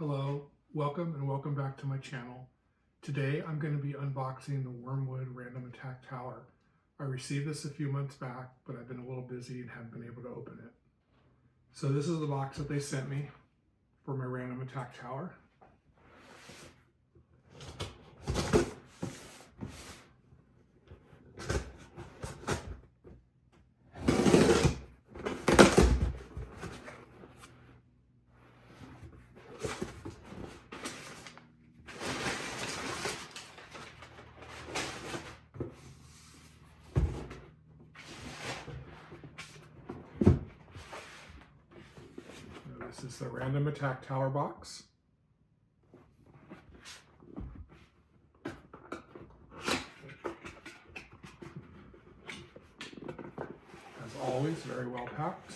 Hello, welcome back to my channel. Today I'm going to be unboxing the Wyrmwood Random Attack Tower. I received this a few months back, but I've been a little busy and haven't been able to open it. So this is the box that they sent me for my Random Attack Tower. This is the Random Attack Tower box. As always, very well packed.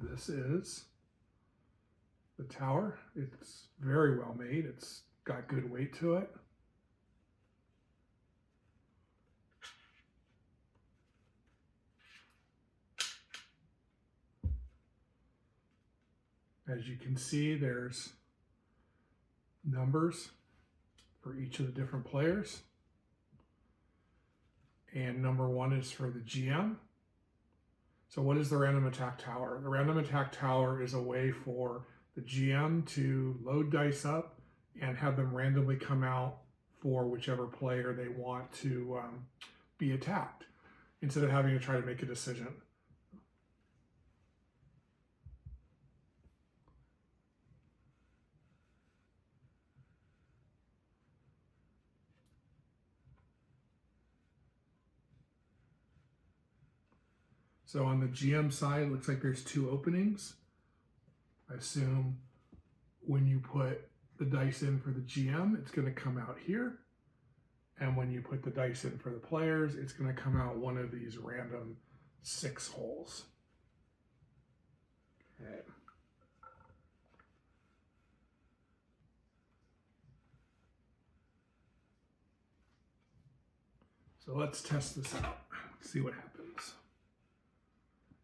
This is the tower. It's very well made. It's got good weight to it. As you can see, there's numbers for each of the different players. And number 1 is for the GM. So what is the Random Attack Tower? The Random Attack Tower is a way for the GM to load dice up and have them randomly come out for whichever player they want to be attacked, instead of having to try to make a decision. So on the GM side, it looks like there's 2 openings. I assume when you put the dice in for the GM, it's going to come out here. And when you put the dice in for the players, it's going to come out one of these random 6 holes. Okay. So let's test this out. See what happens.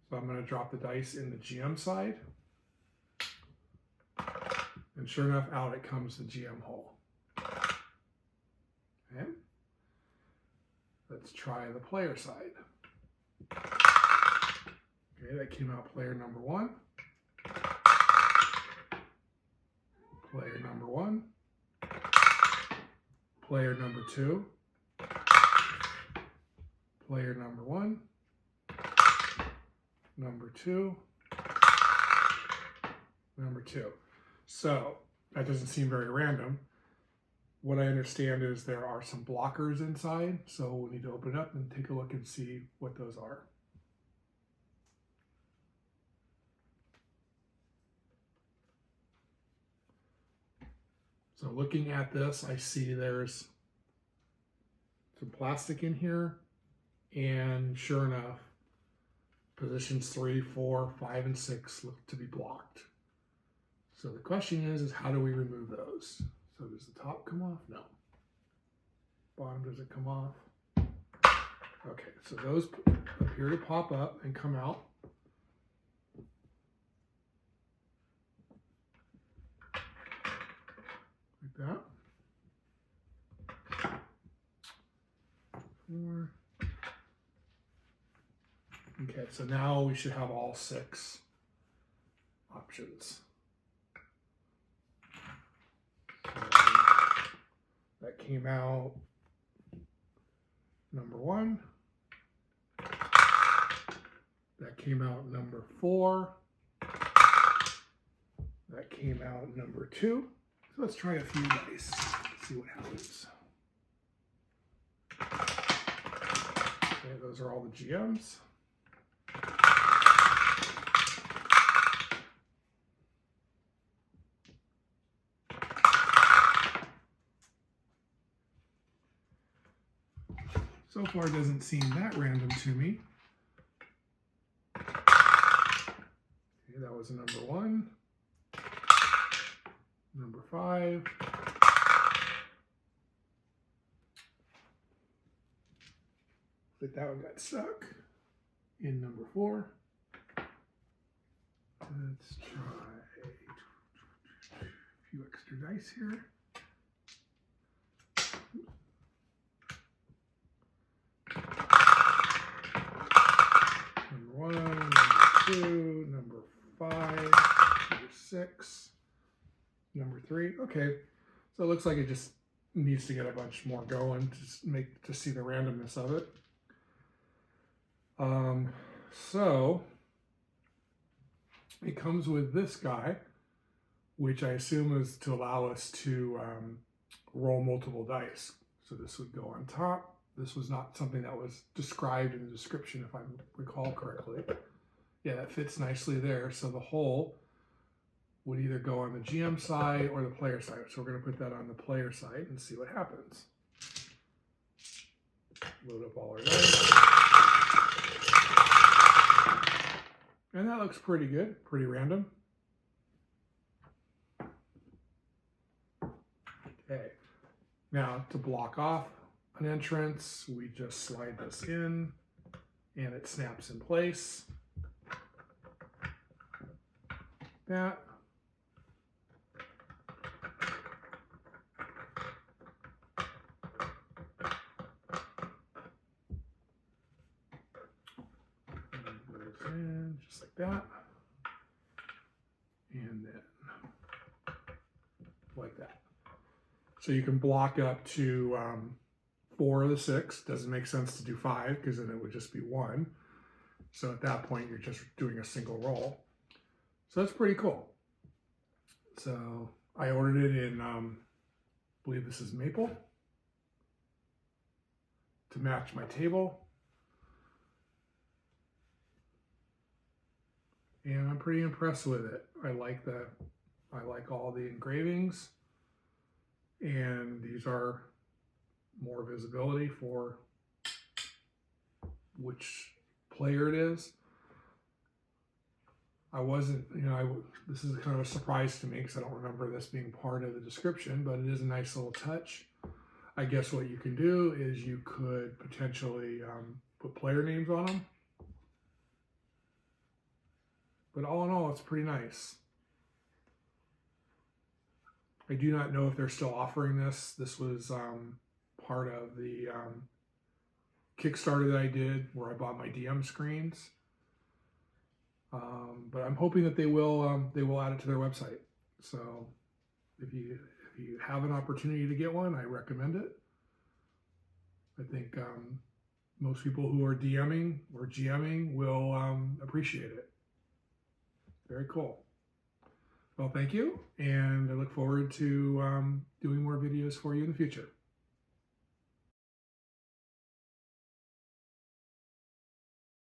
So I'm going to drop the dice in the GM side. And sure enough, out it comes the GM hole. Okay. Let's try the player side. Okay, that came out player number 1. Player number 1. Player number 2. Player number 1. Number 2, number 2. So that doesn't seem very random. What I understand is there are some blockers inside, so we'll need to open it up and take a look and see what those are. So looking at this, I see there's some plastic in here, and sure enough, positions 3, 4, 5, and 6 look to be blocked. So the question is how do we remove those? So does the top come off? No. Bottom, does it come off? Okay, so those appear to pop up and come out. Like that. 4. Okay, so now we should have all 6 options. So that came out number 1. That came out number 4. That came out number 2. So let's try a few dice, see what happens. Okay, those are all the GMs. So far, it doesn't seem that random to me. Okay, that was a number 1. number 5. But that one got stuck in number 4. Let's try a few extra dice here. Number 1, number 2, number 5, number 6, number 3. Okay, so it looks like it just needs to get a bunch more going to see the randomness of it. So it comes with this guy, which I assume is to allow us to roll multiple dice. So this would go on top. This was not something that was described in the description, if I recall correctly. Yeah, that fits nicely there. So the hole would either go on the GM side or the player side. So we're going to put that on the player side and see what happens. Load up all our dice. And that looks pretty good, pretty random. Okay, now to block off an entrance, we just slide this in and it snaps in place. That. And just like that. And then like that. So you can block up to 4 of the 6. Doesn't make sense to do 5 because then it would just be 1. So at that point, you're just doing a single roll. So that's pretty cool. So I ordered it in, I believe this is maple, to match my table. And I'm pretty impressed with it. I like all the engravings, and these are more visibility for which player it is. I wasn't, this is kind of a surprise to me because I don't remember this being part of the description, but it is a nice little touch. I guess what you can do is you could potentially put player names on them. But all in all, it's pretty nice. I do not know if they're still offering this. This was part of the Kickstarter that I did where I bought my DM screens. But I'm hoping that they will add it to their website. So if you have an opportunity to get one, I recommend it. I think most people who are DMing or GMing will appreciate it. Very cool. Well, thank you, and I look forward to doing more videos for you in the future.